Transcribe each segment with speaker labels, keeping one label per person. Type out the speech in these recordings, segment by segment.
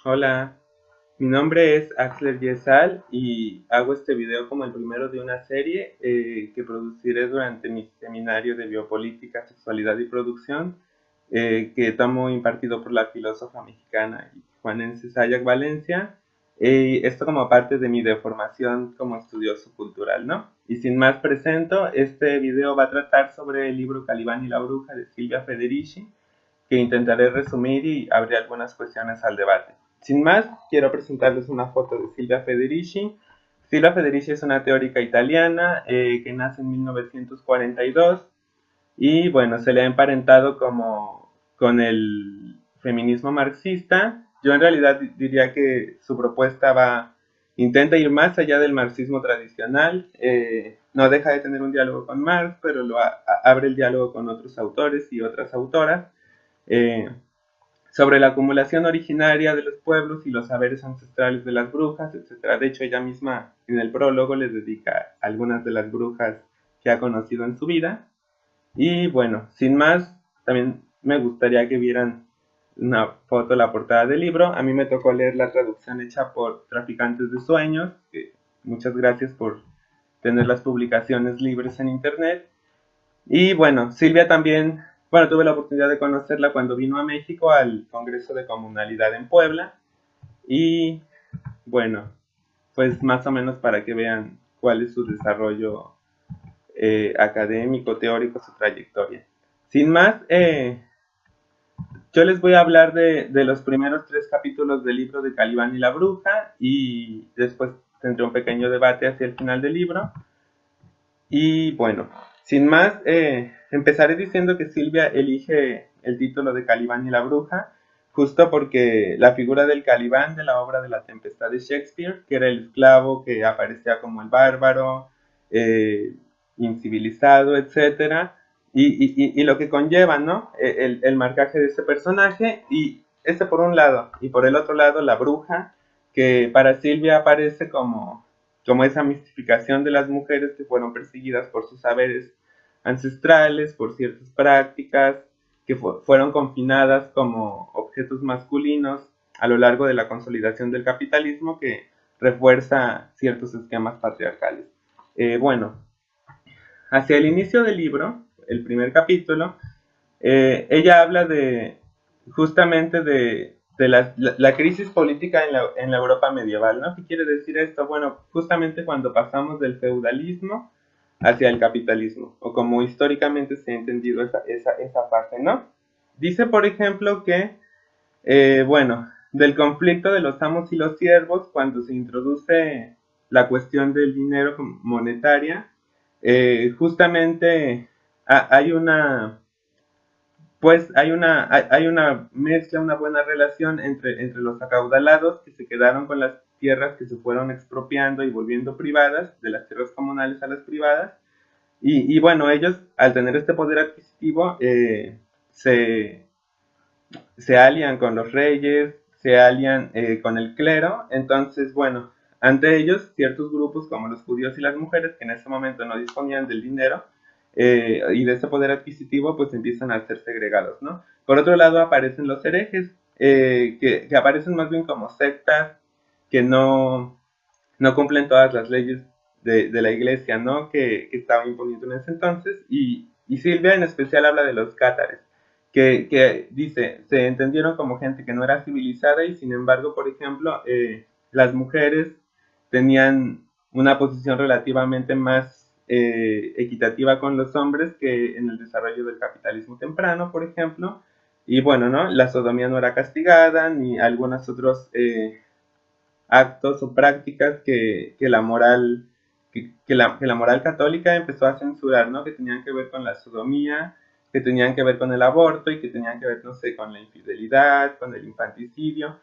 Speaker 1: Hola, mi nombre es Axler Yesal y hago este video como el primero de una serie que produciré durante mi seminario de biopolítica, sexualidad y producción que tomo impartido por la filósofa mexicana y juanense Sayak Valencia. Esto como parte de mi deformación como estudioso cultural, ¿no? Y sin más presento, este video va a tratar sobre el libro Calibán y la bruja de Silvia Federici, que intentaré resumir y abrir algunas cuestiones al debate. Sin más, quiero presentarles una foto de Silvia Federici. Silvia Federici es una teórica italiana que nace en 1942 y bueno, se le ha emparentado como con el feminismo marxista. Yo en realidad diría que su propuesta intenta ir más allá del marxismo tradicional, no deja de tener un diálogo con Marx, pero abre el diálogo con otros autores y otras autoras, eh, sobre la acumulación originaria de los pueblos y los saberes ancestrales de las brujas, etcétera. De hecho, ella misma en el prólogo les dedica a algunas de las brujas que ha conocido en su vida. Y bueno, sin más, también me gustaría que vieran una foto, la portada del libro. A mí me tocó leer la traducción hecha por Traficantes de Sueños. Muchas gracias por tener las publicaciones libres en internet. Y bueno, Silvia también, bueno, tuve la oportunidad de conocerla cuando vino a México al Congreso de Comunalidad en Puebla. Y bueno, pues más o menos para que vean cuál es su desarrollo académico, teórico, su trayectoria. Sin más, yo les voy a hablar de los primeros 3 capítulos del libro de Calibán y la bruja y después tendré un pequeño debate hacia el final del libro. Y bueno, sin más, empezaré diciendo que Silvia elige el título de Calibán y la bruja, justo porque la figura del Calibán de la obra de La Tempestad de Shakespeare, que era el esclavo que aparecía como el bárbaro, eh, incivilizado, etcétera, y lo que conlleva, ¿no? El marcaje de ese personaje, y ese por un lado, y por el otro lado la bruja, que para Silvia aparece como esa mistificación de las mujeres que fueron perseguidas por sus saberes ancestrales, por ciertas prácticas, que fueron confinadas como objetos masculinos a lo largo de la consolidación del capitalismo que refuerza ciertos esquemas patriarcales. Bueno, hacia el inicio del libro, el primer capítulo, ella habla justamente de la crisis política en la Europa medieval, ¿no? ¿Qué quiere decir esto? Bueno, justamente cuando pasamos del feudalismo hacia el capitalismo, o como históricamente se ha entendido esa fase, ¿no? Dice, por ejemplo, que, bueno, del conflicto de los amos y los siervos, cuando se introduce la cuestión del dinero monetaria, justamente hay hay una mezcla, una buena relación entre los acaudalados que se quedaron con las tierras que se fueron expropiando y volviendo privadas, de las tierras comunales a las privadas, y bueno, ellos al tener este poder adquisitivo se, se alian con los reyes, se alian con el clero, entonces bueno, ante ellos ciertos grupos como los judíos y las mujeres que en ese momento no disponían del dinero y de ese poder adquisitivo pues empiezan a ser segregados, ¿no? Por otro lado aparecen los herejes, que aparecen más bien como sectas que no cumplen todas las leyes de la iglesia, ¿no? Que estaba imponiendo en ese entonces, y Silvia en especial habla de los cátares, que dice, se entendieron como gente que no era civilizada y sin embargo, por ejemplo, las mujeres tenían una posición relativamente más equitativa con los hombres que en el desarrollo del capitalismo temprano, por ejemplo, y bueno, ¿no? La sodomía no era castigada, ni algunos otros actos o prácticas que la moral que la moral católica empezó a censurar, ¿no? Que tenían que ver con la sodomía, que tenían que ver con el aborto y que tenían que ver, no sé, con la infidelidad, con el infanticidio.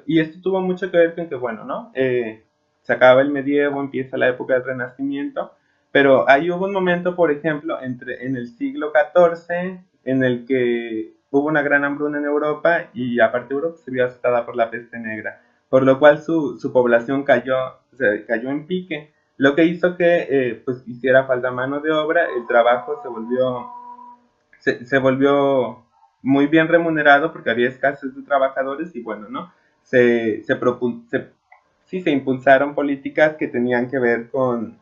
Speaker 1: Y esto tuvo mucho que ver con que, bueno, ¿no? Se acaba el medievo, empieza la época del Renacimiento, pero ahí hubo un momento, por ejemplo, en el siglo XIV, en el que hubo una gran hambruna en Europa y aparte Europa se vio azotada por la peste negra, por lo cual su población cayó en pique, lo que hizo que pues hiciera falta mano de obra, el trabajo se volvió muy bien remunerado porque había escasez de trabajadores y bueno, ¿no? se impulsaron políticas que tenían que ver con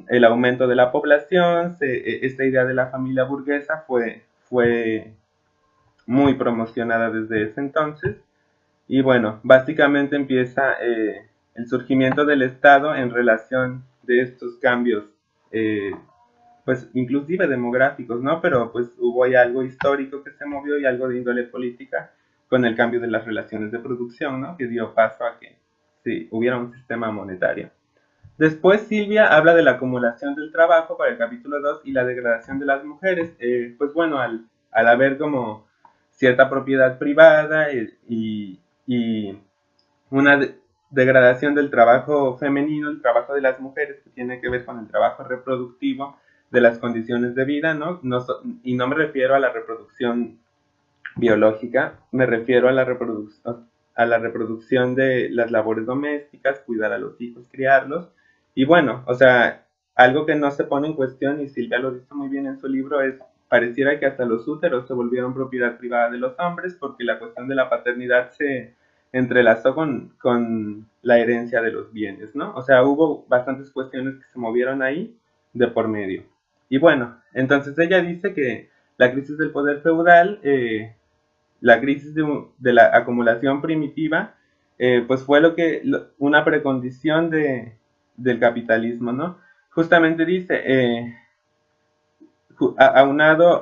Speaker 1: el aumento de la población. Esta idea de la familia burguesa fue muy promocionada desde ese entonces. Y bueno, básicamente empieza el surgimiento del Estado en relación de estos cambios, eh, pues inclusive demográficos, ¿no? Pero pues hubo ahí algo histórico que se movió y algo de índole política con el cambio de las relaciones de producción, ¿no? Que dio paso a que sí, hubiera un sistema monetario. Después Silvia habla de la acumulación del trabajo para el capítulo 2 y la degradación de las mujeres. Pues bueno, al haber como cierta propiedad privada y una degradación del trabajo femenino, el trabajo de las mujeres, que tiene que ver con el trabajo reproductivo de las condiciones de vida, ¿no? Y no me refiero a la reproducción biológica, me refiero a la reproducción de las labores domésticas, cuidar a los hijos, criarlos. Y bueno, o sea, algo que no se pone en cuestión, y Silvia lo dice muy bien en su libro, es pareciera que hasta los úteros se volvieron propiedad privada de los hombres porque la cuestión de la paternidad se entrelazó con la herencia de los bienes, ¿no? O sea, hubo bastantes cuestiones que se movieron ahí de por medio. Y bueno, entonces ella dice que la crisis del poder feudal, la crisis de la acumulación primitiva, pues fue una precondición del capitalismo, ¿no? Justamente dice, aunado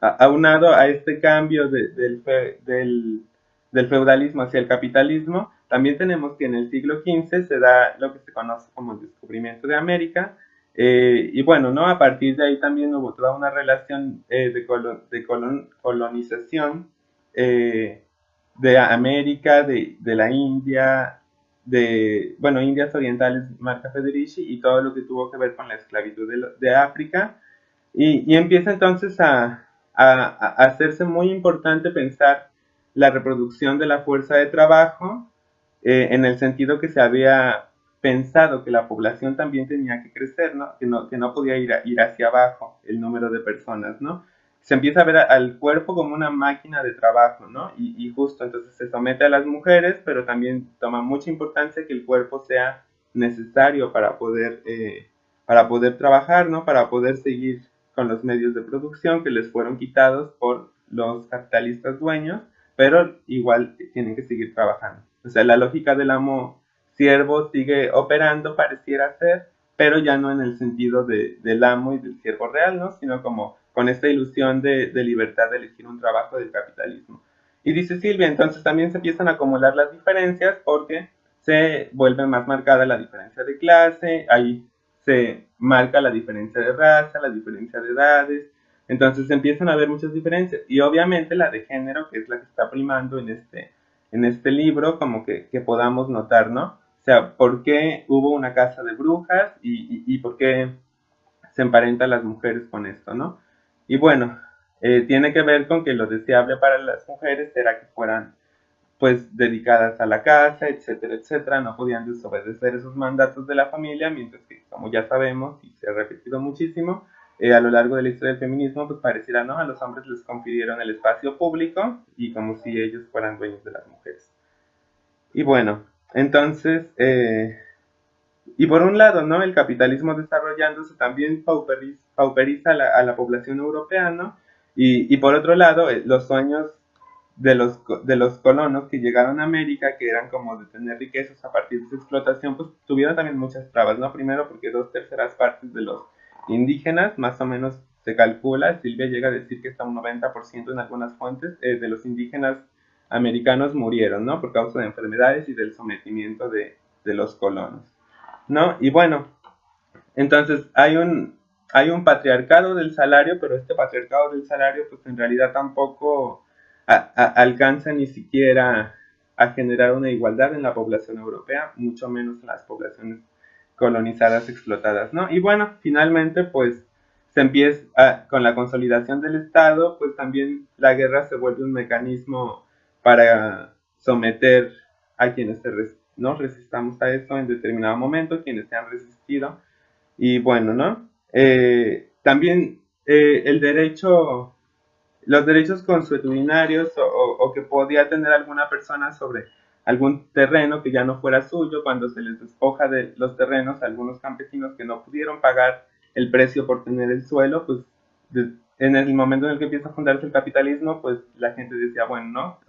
Speaker 1: aunado a este cambio del feudalismo hacia el capitalismo, también tenemos que en el siglo XV se da lo que se conoce como el descubrimiento de América, y bueno, ¿no? A partir de ahí también hubo toda una relación colonización de América, de la India, bueno, Indias Orientales, marca Federici, y todo lo que tuvo que ver con la esclavitud de África. Y empieza entonces a hacerse muy importante pensar la reproducción de la fuerza de trabajo, en el sentido que se había pensado que la población también tenía que crecer, ¿no? Que no podía ir hacia abajo el número de personas, ¿no? Se empieza a ver al cuerpo como una máquina de trabajo, ¿no? Y justo entonces se somete a las mujeres, pero también toma mucha importancia que el cuerpo sea necesario para poder trabajar, ¿no? Para poder seguir con los medios de producción que les fueron quitados por los capitalistas dueños, pero igual tienen que seguir trabajando. O sea, la lógica del amo siervo sigue operando, pareciera ser, pero ya no en el sentido del amo y del siervo real, ¿no? Sino como con esta ilusión de libertad de elegir un trabajo del capitalismo. Y dice Silvia, entonces también se empiezan a acumular las diferencias porque se vuelve más marcada la diferencia de clase, ahí se marca la diferencia de raza, la diferencia de edades, entonces empiezan a haber muchas diferencias y obviamente la de género, que es la que está primando en este libro, como que podamos notar, ¿no? O sea, ¿por qué hubo una casa de brujas y por qué se emparentan las mujeres con esto, ¿no? Y bueno, tiene que ver con que lo deseable para las mujeres era que fueran pues dedicadas a la casa, etcétera, etcétera, no podían desobedecer esos mandatos de la familia, mientras que, como ya sabemos, y se ha repetido muchísimo, a lo largo de la historia del feminismo, pues pareciera, ¿no? A los hombres les confirieron el espacio público y como si ellos fueran dueños de las mujeres. Y bueno, entonces, y por un lado, ¿no? El capitalismo desarrollándose también pauperiza a la población europea, ¿no? Y por otro lado, los sueños de los colonos que llegaron a América, que eran como de tener riquezas a partir de su explotación, pues tuvieron también muchas trabas, ¿no? Primero porque 2/3 de los indígenas, más o menos se calcula, Silvia llega a decir que hasta un 90% en algunas fuentes de los indígenas americanos murieron, ¿no? Por causa de enfermedades y del sometimiento de los colonos, ¿no? Y bueno, entonces hay un patriarcado del salario, pero este patriarcado del salario pues en realidad tampoco alcanza ni siquiera a generar una igualdad en la población europea, mucho menos en las poblaciones colonizadas, explotadas, ¿no? Y bueno, finalmente pues se empieza con la consolidación del Estado, pues también la guerra se vuelve un mecanismo para someter a quienes no resistamos a eso en determinado momento, quienes se han resistido. Y bueno, ¿no? También el derecho los derechos consuetudinarios o que podía tener alguna persona sobre algún terreno que ya no fuera suyo cuando se les despoja de los terrenos a algunos campesinos que no pudieron pagar el precio por tener el suelo, pues en el momento en el que empieza a fundarse el capitalismo, pues la gente decía, bueno, no,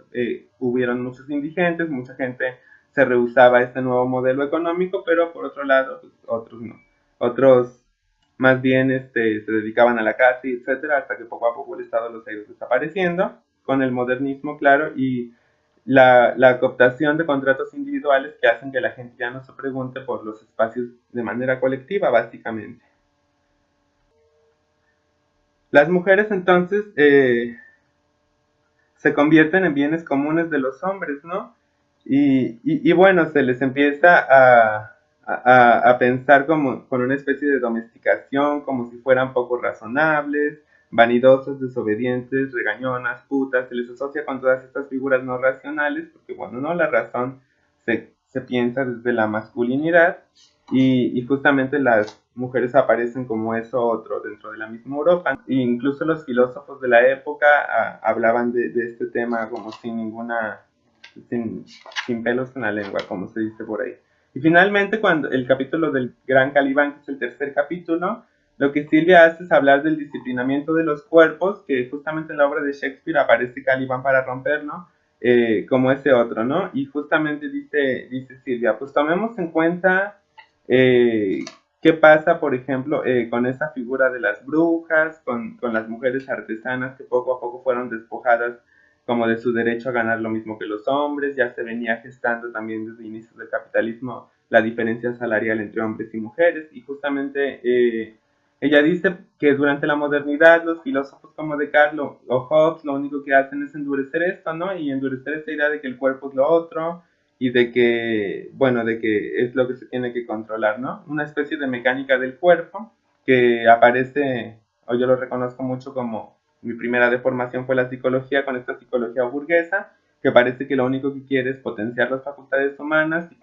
Speaker 1: hubieron muchos indigentes, mucha gente se rehusaba a este nuevo modelo económico, pero por otro lado, pues, otros no. Otros más bien se dedicaban a la caza y etcétera, hasta que poco a poco el Estado los ha ido desapareciendo, con el modernismo, claro, y la cooptación de contratos individuales que hacen que la gente ya no se pregunte por los espacios de manera colectiva, básicamente. Las mujeres entonces se convierten en bienes comunes de los hombres, ¿no? Y bueno, se les empieza a pensar como con una especie de domesticación, como si fueran poco razonables, vanidosas, desobedientes, regañonas, putas, se les asocia con todas estas figuras no racionales, porque bueno, no, la razón se piensa desde la masculinidad y justamente las mujeres aparecen como eso otro dentro de la misma Europa. E incluso los filósofos de la época hablaban de este tema como sin ninguna, sin, sin pelos en la lengua, como se dice por ahí. Y finalmente, cuando el capítulo del Gran Calibán, que es el tercer capítulo, lo que Silvia hace es hablar del disciplinamiento de los cuerpos, que justamente en la obra de Shakespeare aparece Calibán para romperlo, como ese otro, ¿no? Y justamente dice Silvia, pues tomemos en cuenta eh, qué pasa, por ejemplo, con esa figura de las brujas, con las mujeres artesanas que poco a poco fueron despojadas como de su derecho a ganar lo mismo que los hombres, ya se venía gestando también desde inicios del capitalismo la diferencia salarial entre hombres y mujeres, y justamente ella dice que durante la modernidad los filósofos como Descartes o Hobbes lo único que hacen es endurecer esto, ¿no? Y endurecer esta idea de que el cuerpo es lo otro, y de que, bueno, de que es lo que se tiene que controlar, ¿no? Una especie de mecánica del cuerpo que aparece, o yo lo reconozco mucho como mi primera deformación fue la psicología, con esta psicología burguesa, que parece que lo único que quiere es potenciar las facultades humanas y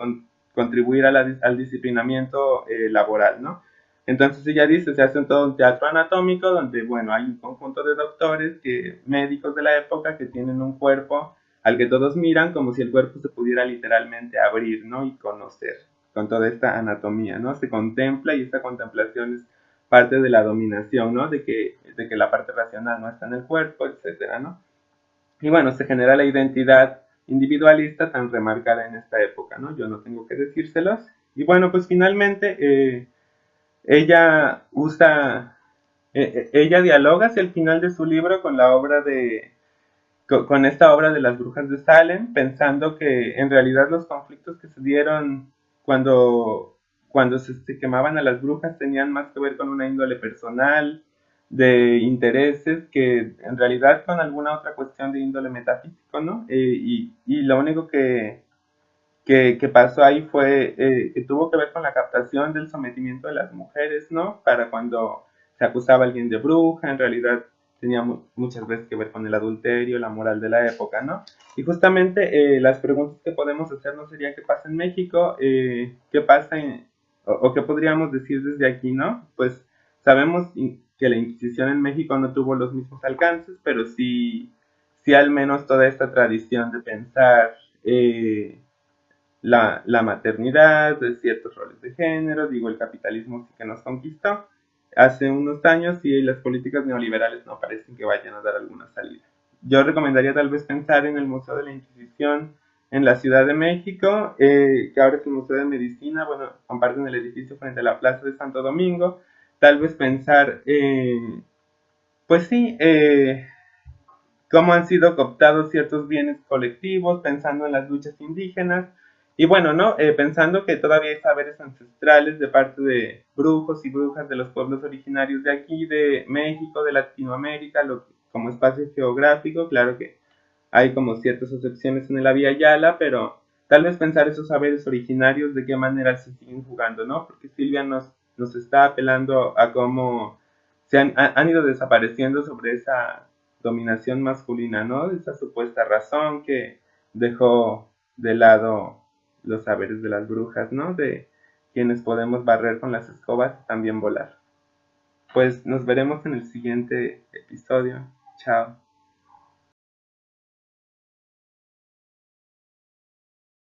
Speaker 1: contribuir al disciplinamiento laboral, ¿no? Entonces ella dice, se hace todo un teatro anatómico donde, bueno, hay un conjunto de doctores, médicos de la época que tienen un cuerpo al que todos miran como si el cuerpo se pudiera literalmente abrir, ¿no? Y conocer con toda esta anatomía, ¿no? Se contempla y esta contemplación es parte de la dominación, ¿no? De que la parte racional no está en el cuerpo, etcétera, ¿no? Y bueno, se genera la identidad individualista tan remarcada en esta época, ¿no? Yo no tengo que decírselos. Y bueno, pues finalmente ella usa, ella dialoga hacia el final de su libro con la obra con esta obra de las brujas de Salem, pensando que en realidad los conflictos que se dieron cuando se quemaban a las brujas tenían más que ver con una índole personal, de intereses, que en realidad con alguna otra cuestión de índole metafísico, ¿no? Y lo único que pasó ahí fue que tuvo que ver con la captación del sometimiento de las mujeres, ¿no? Para cuando se acusaba a alguien de bruja, en realidad tenía muchas veces que ver con el adulterio, la moral de la época, ¿no? Y justamente las preguntas que podemos hacernos serían qué pasa en México, qué pasa o qué podríamos decir desde aquí, ¿no? Pues sabemos que la Inquisición en México no tuvo los mismos alcances, pero sí al menos toda esta tradición de pensar la maternidad, de ciertos roles de género, digo, el capitalismo sí que nos conquistó hace unos años y las políticas neoliberales no parecen que vayan a dar alguna salida. Yo recomendaría tal vez pensar en el Museo de la Inquisición en la Ciudad de México, que ahora es el Museo de Medicina, bueno, comparten el edificio frente a la Plaza de Santo Domingo, tal vez pensar, pues sí, cómo han sido cooptados ciertos bienes colectivos, pensando en las luchas indígenas, y bueno, ¿no? Pensando que todavía hay saberes ancestrales de parte de brujos y brujas de los pueblos originarios de aquí, de México, de Latinoamérica, como espacio geográfico, claro que hay como ciertas excepciones en la Vía Yala, pero tal vez pensar esos saberes originarios de qué manera se siguen jugando, ¿no? Porque Silvia nos está apelando a cómo han ido desapareciendo sobre esa dominación masculina, ¿no? Esa supuesta razón que dejó de lado los saberes de las brujas, ¿no? De quienes podemos barrer con las escobas y también volar. Pues nos veremos en el siguiente episodio. Chao.